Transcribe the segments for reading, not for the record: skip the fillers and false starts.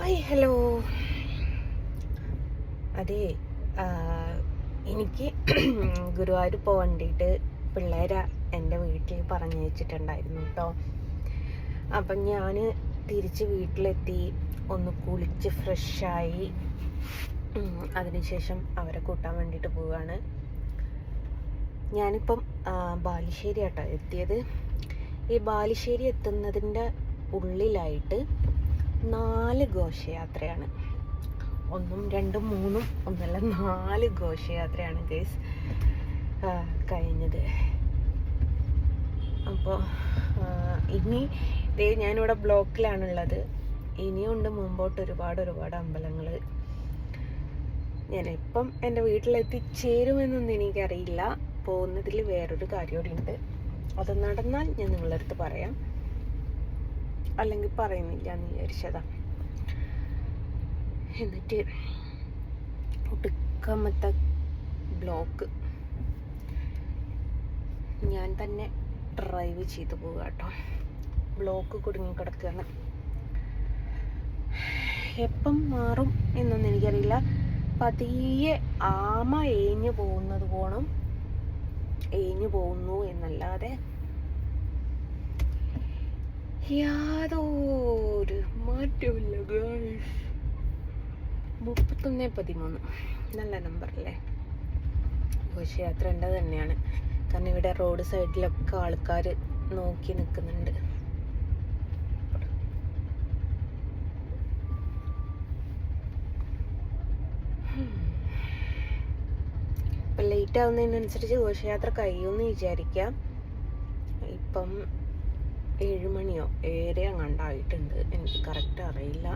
Hi hello. അതെ, എനിക്ക് ഗുരുവായൂർ പോകാൻ വേണ്ടിയിട്ട് പിള്ളേരെ എൻ്റെ വീട്ടിൽ പറഞ്ഞയച്ചിട്ടുണ്ടായിരുന്നു കേട്ടോ. അപ്പം ഞാൻ തിരിച്ച് വീട്ടിലെത്തി, ഒന്ന് കുളിച്ച് ഫ്രഷായി. അതിനുശേഷം അവരെ കൂട്ടാൻ വേണ്ടിയിട്ട് പോവുകയാണ്. ഞാനിപ്പം ബാലുശ്ശേരി ആട്ടോ എത്തിയത്. ഈ ബാലുശ്ശേരി എത്തുന്നതിൻ്റെ ഉള്ളിലായിട്ട് 4 ഘോഷയാത്രയാണ്. 1, 2, 3 ഒന്നല്ല, 4 ഘോഷയാത്രയാണ് ഗൈസ് കഴിഞ്ഞത്. അപ്പോൾ ഇനി ഞാനിവിടെ ബ്ലോക്കിലാണുള്ളത്. ഇനിയുണ്ട് മുമ്പോട്ട് ഒരുപാട് അമ്പലങ്ങൾ. ഞാനിപ്പം എൻ്റെ വീട്ടിലെത്തിച്ചേരുമെന്നൊന്നും എനിക്കറിയില്ല. പോകുന്നതിൽ വേറൊരു കാര്യം കൂടി ഉണ്ട്. അത് നടന്നാൽ ഞാൻ നിങ്ങളുടെ അടുത്ത് പറയാം, അല്ലെങ്കിൽ പറയുന്നില്ല എന്ന് വിചാരിച്ചതാ. എന്നിട്ട് ഒടുക്കമത്തെ ബ്ലോക്ക് ഞാൻ തന്നെ ഡ്രൈവ് ചെയ്തു പോവുക കേട്ടോ. ബ്ലോക്ക് കുടുങ്ങിക്കിടക്കുകയാണ്. എപ്പം മാറും എന്നൊന്നും എനിക്കറിയില്ല. പതിയെ ആമ ഏഞ്ഞു പോകുന്നത് പോണം, ഏഞ്ഞു പോകുന്നു എന്നല്ലാതെ യാതൊരു മാറ്റമില്ല ഗേൾസ്. 3113 നല്ല നമ്പറല്ലേ. ഘോഷയാത്ര എൻ്റെ തന്നെയാണ്. കാരണം ഇവിടെ റോഡ് സൈഡിലൊക്കെ ആൾക്കാർ നോക്കി നിൽക്കുന്നുണ്ട്. ഇപ്പം ലേറ്റ് ആവുന്നതിനനുസരിച്ച് ഘോഷയാത്ര കഴിയുമെന്ന് വിചാരിക്കാം. ഇപ്പം 7 മണിയോ 7 അങ്ങാണ്ടായിട്ടുണ്ട്. എനിക്ക് കറക്റ്റ് അറിയില്ല.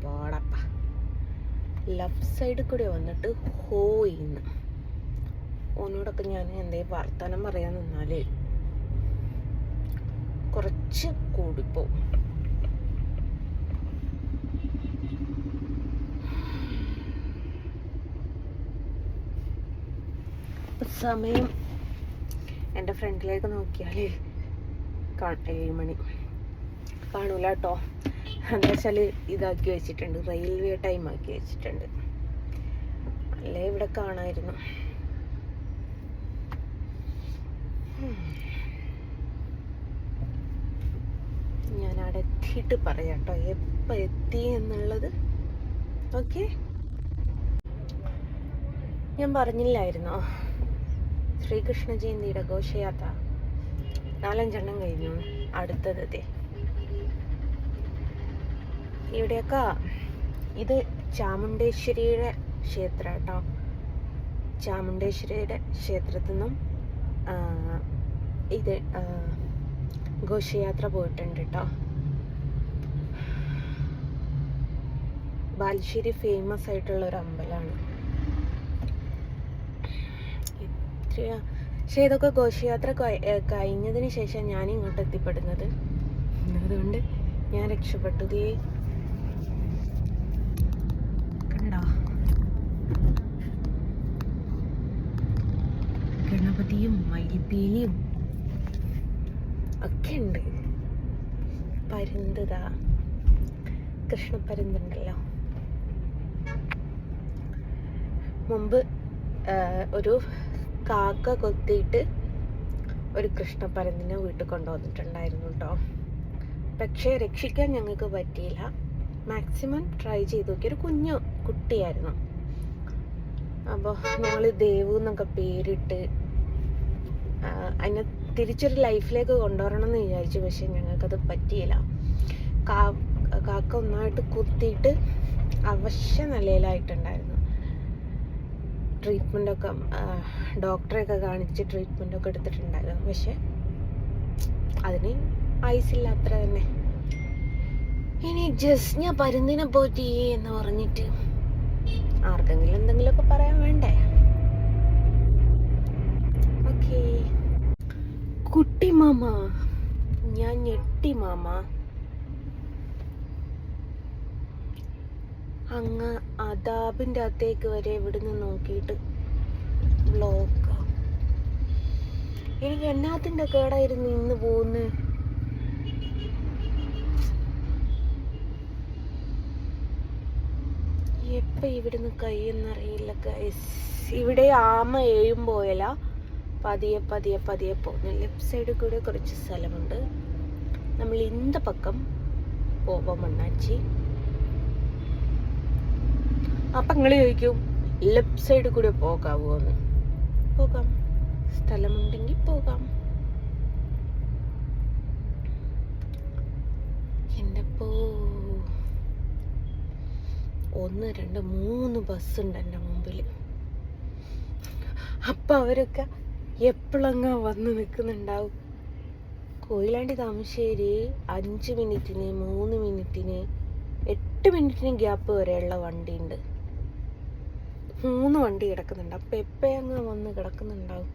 പാടപ്പ ലെഫ്റ്റ് സൈഡിൽ കൂടെ വന്നിട്ട് ഹോയിന്ന് ഓനോടൊക്കെ ഞാൻ എന്തേലും വർത്തമാനം പറയാൻ നിന്നാൽ കുറച്ച് കൂടിപ്പോവും. സമയം എൻ്റെ ഫ്രണ്ടിലേക്ക് നോക്കിയാൽ 7 മണി കാണൂല കേട്ടോ. എന്താ വെച്ചാൽ ഇതാക്കി വെച്ചിട്ടുണ്ട്, റെയിൽവേ ടൈം ആക്കി വെച്ചിട്ടുണ്ട്. അല്ലേ ഇവിടെ കാണാമായിരുന്നു. ഞാൻ അവിടെ എത്തിയിട്ട് പറയാം കേട്ടോ എപ്പോൾ എത്തി എന്നുള്ളത്. ഓക്കെ, ഞാൻ പറഞ്ഞില്ലായിരുന്നോ ശ്രീകൃഷ്ണ ജയന്തിയുടെ ഘോഷയാത്ര 4-5 എണ്ണം കഴിഞ്ഞു. അടുത്തത് ഇവിടെയൊക്കെ ഇത് ചാമുണ്ടേശ്വരിയുടെ ക്ഷേത്രം കേട്ടോ. ചാമുണ്ടേശ്വരിയുടെ ക്ഷേത്രത്തിൽ നിന്നും ഇത് ഘോഷയാത്ര പോയിട്ടുണ്ട് കേട്ടോ. ബാലുശ്ശേരി ഫേമസ് ആയിട്ടുള്ള ഒരു അമ്പലമാണ്. പക്ഷെ ഇതൊക്കെ ഘോഷയാത്ര കഴിഞ്ഞതിന് ശേഷം ഞാൻ ഇങ്ങോട്ട് എത്തിപ്പെടുന്നത്. അതുകൊണ്ട് ഞാൻ രക്ഷപ്പെട്ടു. കണ്ടോ, ഗണപതിയും മയിൽപ്പീലിയും ഒക്കെ ഉണ്ട്. പരുന്താ, കൃഷ്ണപ്പരുന്തുണ്ടല്ലോ. മുമ്പ് ഒരു കാക്ക കൊത്തിയിട്ട് ഒരു കൃഷ്ണപ്പരുന്തിനെ വീട്ടിൽ കൊണ്ടുവന്നിട്ടുണ്ടായിരുന്നു കേട്ടോ. പക്ഷേ രക്ഷിക്കാൻ ഞങ്ങൾക്ക് പറ്റിയില്ല. മാക്സിമം ട്രൈ ചെയ്ത് നോക്കി. ഒരു കുഞ്ഞു കുട്ടിയായിരുന്നു. അപ്പോൾ ഞങ്ങൾ ദേവു എന്നൊക്കെ പേരിട്ട് അതിനെ തിരിച്ചൊരു ലൈഫിലേക്ക് കൊണ്ടുവരണം എന്ന് വിചാരിച്ചു. പക്ഷെ ഞങ്ങൾക്കത് പറ്റിയില്ല. കാക്ക ഒന്നായിട്ട് കുത്തിയിട്ട് അവശ്യ നിലയിലായിട്ടുണ്ടായിരുന്നു. ട്രീറ്റ്മെൻറ്റൊക്കെ ഡോക്ടറെയൊക്കെ കാണിച്ച് ട്രീറ്റ്മെൻറ്റൊക്കെ എടുത്തിട്ടുണ്ടായിരുന്നു. പക്ഷെ അതിന് ആയുസില്ല, അത്ര തന്നെ. ഇനി ജസ്റ്റ് ഞാൻ പരുന്തിനെ പോറ്റി എന്ന് പറഞ്ഞിട്ട് ആർക്കെങ്കിലും എന്തെങ്കിലുമൊക്കെ പറയാൻ വേണ്ടേ? ഓക്കേ കുട്ടി മാമ, ഞാൻ ഞെട്ടി മാമ. അങ്ങ് അതാബിൻ്റെ അകത്തേക്ക് വരെ ഇവിടുന്ന് നോക്കിയിട്ട് ബ്ലോക്ക്. എനിക്ക് എന്നാത്തിൻ്റെ കേടായിരുന്നു ഇന്ന് പോകുന്നത്. ഇപ്പം ഇവിടുന്ന് കൈയെന്നറിയില്ല ഗൈസ്. ഇവിടെ ആമ ഏഴും പോയല പതിയെ പതിയെ പതിയെ പോകുന്നു. ലെഫ്റ്റ് സൈഡിൽ കൂടെ കുറച്ച് സ്ഥലമുണ്ട്. നമ്മൾ ഇന്ത പക്കം പോവാം മണ്ണാച്ചി. അപ്പം നിങ്ങൾ ചോദിക്കും ലെഫ്റ്റ് സൈഡിൽ കൂടെ പോകാവോ എന്ന്. പോകാം, സ്ഥലമുണ്ടെങ്കിൽ പോകാം. എൻ്റെ 1 2 3 ബസ്സുണ്ട് എൻ്റെ മുമ്പിൽ. അപ്പം അവരൊക്കെ എപ്പോഴങ്ങ വന്ന് നിൽക്കുന്നുണ്ടാവും. കൊയിലാണ്ടി താമരശ്ശേരി 5 മിനിറ്റിന് 3 മിനിറ്റിന് 8 മിനിറ്റിന് ഗ്യാപ്പ് വരെയുള്ള വണ്ടിയുണ്ട്. 3 വണ്ടി കിടക്കുന്നുണ്ട്. അപ്പം എപ്പോഴങ്ങ് വന്ന് കിടക്കുന്നുണ്ടാവും.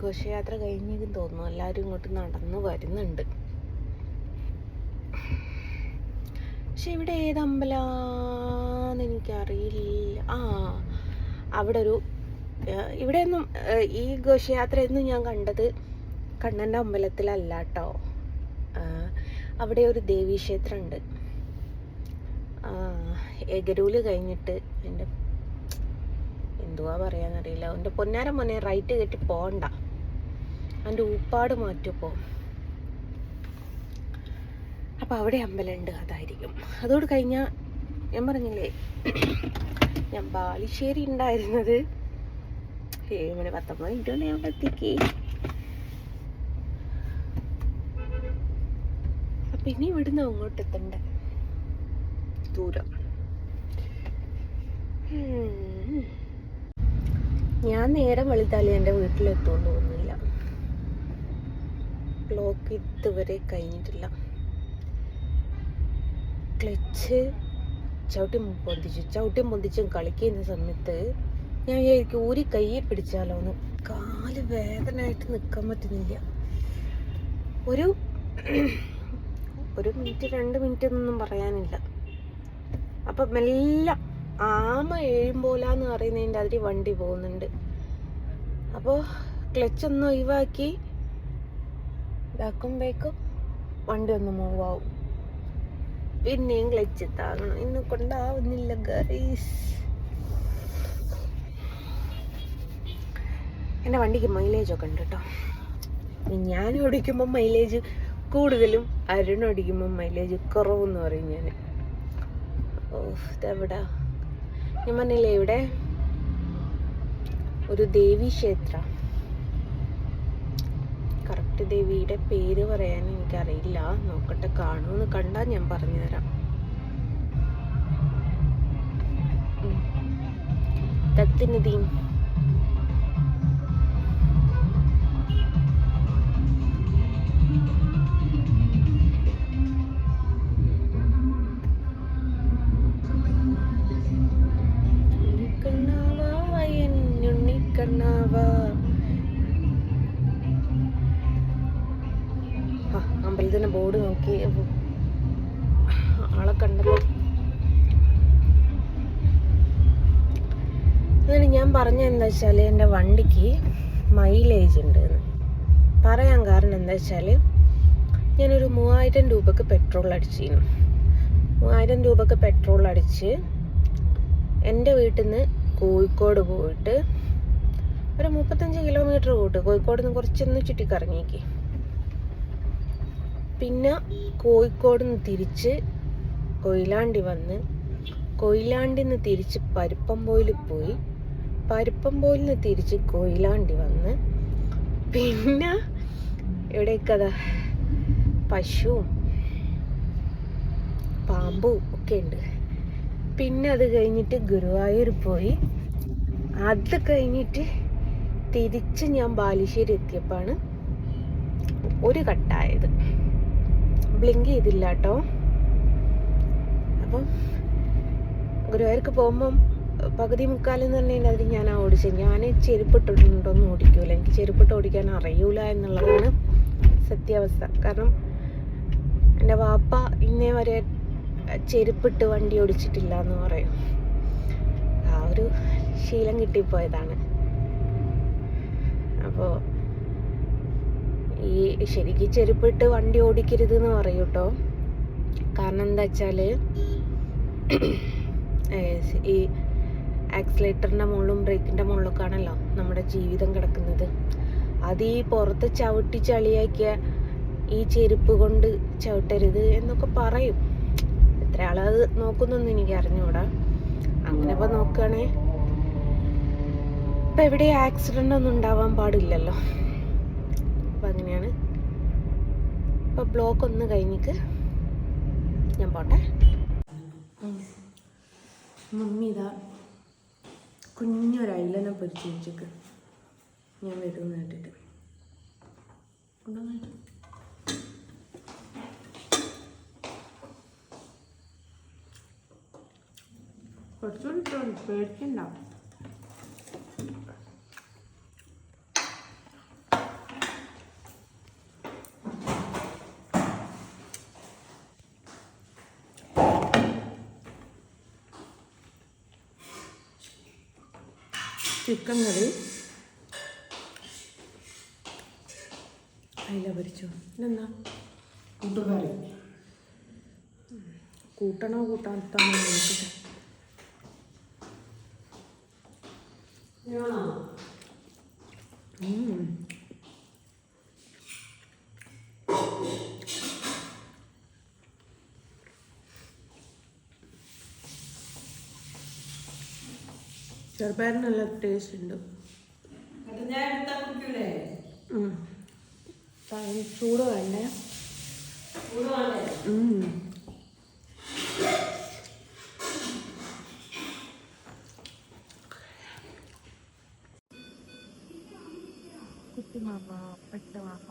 ഘോഷയാത്ര കഴിഞ്ഞെന്ന് തോന്നുന്നു. എല്ലാവരും ഇങ്ങോട്ട് നടന്നു വരുന്നുണ്ട്. പക്ഷെ ഇവിടെ ഏത് അമ്പലമാണെന്ന് എനിക്കറിയില്ല. അവിടെ ഒരു ഇവിടെയൊന്നും ഈ ഘോഷയാത്രയൊന്നും ഞാൻ കണ്ടത് കണ്ണൻ്റെ അമ്പലത്തിലല്ല കേട്ടോ. അവിടെ ഒരു ദേവീക്ഷേത്രമുണ്ട്. എഗരൂല് കഴിഞ്ഞിട്ട് എൻ്റെ എന്തുവാ പറയാന്നറിയില്ല. എൻ്റെ പൊന്നാര മോനെ റൈറ്റ് കെട്ടി പോകണ്ട, എൻ്റെ ഊപ്പാട് മാറ്റിപ്പോ. അപ്പം അവിടെ അമ്പലമുണ്ട്, അതായിരിക്കും. അതോട് കഴിഞ്ഞാൽ ഞാൻ പറഞ്ഞില്ലേ ഞാൻ ബാലുശ്ശേരി ഉണ്ടായിരുന്നത് 7 മണി 19 മിനിറ്റ് കൊണ്ട് ഞാൻ എത്തിക്ക്. അപ്പം ഇനി ഇവിടുന്ന് അങ്ങോട്ട് എത്തണ്ട ദൂരം. ഞാൻ നേരം വെളുത്താലേ എൻ്റെ വീട്ടിലെത്തുമെന്ന് തോന്നുന്നില്ല. ക്ലോക്ക് ഇതുവരെ കഴിഞ്ഞിട്ടില്ല. ക്ലച്ച് ചവിട്ടിയും പൊന്തിച്ചും കളിക്കുന്ന സമയത്ത് ഞാൻ വിചാരിക്കും ഊരി കയ്യെ പിടിച്ചാലോ എന്ന്. കാല് വേദനയായിട്ട് നിൽക്കാൻ പറ്റുന്നില്ല. ഒരു മിനിറ്റ് 2 മിനിറ്റ് എന്നൊന്നും പറയാനില്ല. അപ്പം മെല്ലെ ആമ ഏഴുമ്പോലാന്ന് പറയുന്നതിൻ്റെ അതിൽ വണ്ടി പോകുന്നുണ്ട്. അപ്പോൾ ക്ലച്ചൊന്ന് ഒഴിവാക്കി ഇതാക്കുമ്പോഴേക്കും വണ്ടി ഒന്ന് മൂവ് ആവും. പിന്നെയും ക്ലച്ച് താങ്ങണം. ഇന്ന് കൊണ്ടാവുന്നില്ല ഗൈസ്. എൻ്റെ വണ്ടിക്ക് മൈലേജൊക്കെ ഉണ്ട് കേട്ടോ. ഞാൻ ഓടിക്കുമ്പോൾ മൈലേജ് കൂടുതലും അരുൺ ഓടിക്കുമ്പോൾ മൈലേജ് കുറവെന്ന് പറയും ഞാൻ. ഇതെവിടാ ഞാൻ പറഞ്ഞില്ലേ ഇവിടെ ഒരു ദേവീ ക്ഷേത്ര. കറക്റ്റ് ദേവിയുടെ പേര് പറയാൻ എനിക്കറിയില്ല. നോക്കട്ടെ, കാണുമെന്ന് കണ്ടാൽ ഞാൻ പറഞ്ഞുതരാം. ദത്തിനദീം അമ്പലത്തിന്റെ ബോർഡ് നോക്കി ആളെ കണ്ടപ്പോൾ അങ്ങനെ ഞാൻ പറഞ്ഞ എന്താ വെച്ചാൽ എൻ്റെ വണ്ടിക്ക് മൈലേജ് ഉണ്ട് എന്ന് പറയാൻ കാരണം എന്താ വെച്ചാൽ ഞാനൊരു 3000 രൂപക്ക് പെട്രോൾ അടിച്ചിരുന്നു. 3000 രൂപക്ക് പെട്രോൾ അടിച്ച് എൻ്റെ വീട്ടിൽ നിന്ന് കോഴിക്കോട് പോയിട്ട് ഒരു 35 കിലോമീറ്റർ പോയിട്ട് കോഴിക്കോട് നിന്ന് കുറച്ചൊന്ന് ചുറ്റിക്കറങ്ങിക്ക്. പിന്നെ കോഴിക്കോട് നിന്ന് തിരിച്ച് കൊയിലാണ്ടി വന്ന് കൊയിലാണ്ടിൽ നിന്ന് തിരിച്ച് പരുപ്പമ്പോയിൽ പോയി പരുപ്പമ്പോയിൽ നിന്ന് തിരിച്ച് കൊയിലാണ്ടി വന്ന് പിന്നെ എവിടേക്കതാ പശുവും പാമ്പും ഒക്കെ ഉണ്ട്. പിന്നെ അത് കഴിഞ്ഞിട്ട് ഗുരുവായൂർ പോയി. അത് കഴിഞ്ഞിട്ട് തിരിച്ച് ഞാൻ ബാലുശ്ശേരി എത്തിയപ്പോഴാണ് ഒരു കട്ടായത്. ബ്ലിങ്ക് ചെയ്തില്ല കേട്ടോ. അപ്പം ഗുരുവായൂർക്ക് പോകുമ്പം പകുതി മുക്കാലെന്ന് പറഞ്ഞാൽ അതിൽ ഞാൻ ഓടിച്ചത്. ഞാൻ ചെരുപ്പിട്ടുണ്ടോന്ന് ഓടിക്കൂല. എനിക്ക് ചെരുപ്പിട്ട് ഓടിക്കാൻ അറിയൂല എന്നുള്ളതാണ് സത്യാവസ്ഥ. കാരണം എൻ്റെ വാപ്പ ഇന്നേ വരെ ചെരുപ്പിട്ട് വണ്ടി ഓടിച്ചിട്ടില്ല എന്ന് പറയും. ആ ഒരു ശീലം കിട്ടിപ്പോയതാണ്. അപ്പോൾ ഈ ശരിക്കും ചെരുപ്പിട്ട് വണ്ടി ഓടിക്കരുത് എന്ന് പറയും കേട്ടോ. കാരണം എന്താ വെച്ചാൽ ഈ ആക്സിലേറ്ററിൻ്റെ മുകളിലും ബ്രേക്കിൻ്റെ മുകളിലൊക്കെയാണല്ലോ നമ്മുടെ ജീവിതം കിടക്കുന്നത്. അത് ഈ പുറത്ത് ചവിട്ടി ചളിയാക്കിയ ഈ ചെരുപ്പ് കൊണ്ട് ചവിട്ടരുത് എന്നൊക്കെ പറയും. എത്ര ആളത് നോക്കുന്നൊന്നും എനിക്ക് അറിഞ്ഞൂടാ. അങ്ങനെ ഇപ്പോൾ നോക്കുകയാണെ ഇപ്പം എവിടെ ആക്സിഡൻ്റ് ഒന്നും ഉണ്ടാവാൻ പാടില്ലല്ലോ. അപ്പം അങ്ങനെയാണ്. ഇപ്പോൾ ബ്ലോക്ക് ഒന്ന് കഴിഞ്ഞിട്ട് ഞാൻ പോട്ടെ. മമ്മി ഇതാ കുഞ്ഞൊരൈലനെ പൊരിച്ച് വെച്ചേക്ക്. ഞാൻ വരുമെന്ന് കേട്ടിട്ട് കുറച്ചുകൂടി പേടിച്ചുണ്ടാവും. ചിക്കൻ കറി, അയില പൊരിച്ചു. ഇതെന്താ കൂട്ടുകറി? കൂട്ടണോ കൂട്ടാത്താണോ നോക്കട്ടെ. ചെറുപയറിന് നല്ല ടേസ്റ്റ് ഉണ്ട്. ചൂട് വേണ്ടേ? കുട്ടിമാമ പെട്ടമാമ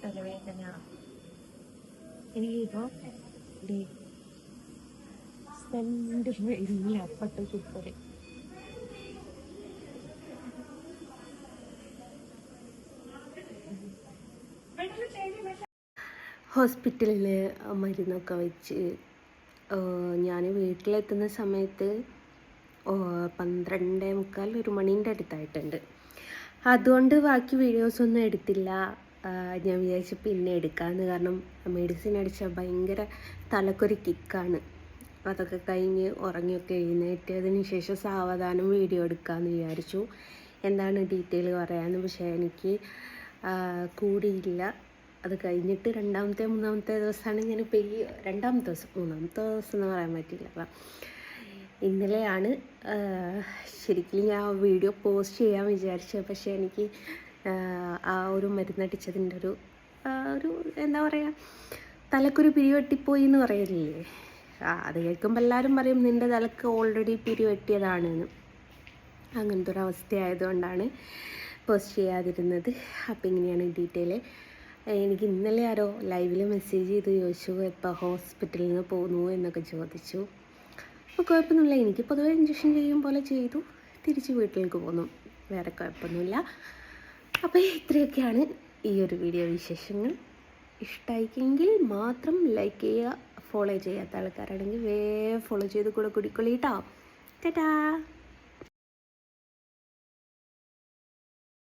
തലവേദന. എനിക്കിപ്പോൾ ഇല്ല അപ്പട്ട് ചുപ്പര്. ഹോസ്പിറ്റലിൽ മരുന്നൊക്കെ വെച്ച് ഞാൻ വീട്ടിലെത്തുന്ന സമയത്ത് 12:45 1 മണീൻ്റെ അടുത്തായിട്ടുണ്ട്. അതുകൊണ്ട് ബാക്കി വീഡിയോസൊന്നും എടുത്തില്ല. ഞാൻ വിചാരിച്ചു പിന്നെ എടുക്കാമെന്ന്. കാരണം മെഡിസിൻ അടിച്ചാൽ ഭയങ്കര തലക്കൊരു കിക്കാണ്. അതൊക്കെ കഴിഞ്ഞ് ഉറങ്ങിയൊക്കെ എഴുന്നേറ്റതിന് ശേഷം സാവധാനം വീഡിയോ എടുക്കാമെന്ന് വിചാരിച്ചു. എന്താണ് ഡീറ്റെയിൽ പറയാമെന്ന്. പക്ഷേ എനിക്ക് കൂടിയില്ല. അത് കഴിഞ്ഞിട്ട് മൂന്നാമത്തെ ദിവസമാണ് ഞാനിപ്പോൾ ഈ മൂന്നാമത്തെ ദിവസം എന്ന് പറയാൻ പറ്റില്ല. അപ്പം ഇന്നലെയാണ് ശരിക്കും ഞാൻ വീഡിയോ പോസ്റ്റ് ചെയ്യാൻ വിചാരിച്ചത്. പക്ഷേ എനിക്ക് ആ ഒരു മരുന്നടിച്ചതിൻ്റെ ഒരു എന്താ പറയുക, തലക്കൊരു പിരിവെട്ടിപ്പോയി എന്ന് പറയില്ലേ. അത് കേൾക്കുമ്പോൾ എല്ലാവരും പറയും നിൻ്റെ തലക്ക് ഓൾറെഡി പിരിവെട്ടിയതാണെന്ന്. അങ്ങനത്തെ ഒരു അവസ്ഥയായതുകൊണ്ടാണ് പോസ്റ്റ് ചെയ്യാതിരുന്നത്. അപ്പം ഇങ്ങനെയാണ് ഡീറ്റെയിൽ. എനിക്ക് ഇന്നലെ ആരോ ലൈവിൽ മെസ്സേജ് ചെയ്ത് ചോദിച്ചു എപ്പോൾ ഹോസ്പിറ്റലിൽ നിന്ന് പോകുന്നു എന്നൊക്കെ ചോദിച്ചു. അപ്പോൾ കുഴപ്പമൊന്നുമില്ല. എനിക്ക് പൊതുവെ ഇഞ്ചക്ഷൻ ചെയ്യും പോലെ ചെയ്തു തിരിച്ച് വീട്ടിലേക്ക് പോന്നു. വേറെ കുഴപ്പമൊന്നുമില്ല. അപ്പോൾ ഇത്രയൊക്കെയാണ് ഈ ഒരു വീഡിയോ വിശേഷങ്ങൾ. ഇഷ്ടമായിക്കെങ്കിൽ മാത്രം ലൈക്ക് ചെയ്യുക. ഫോളോ ചെയ്യാത്ത ആൾക്കാരാണെങ്കിൽ വേഗം ഫോളോ ചെയ്ത് കൂടെ കൂടിക്കൊള്ളിട്ടോ. ടാറ്റാ.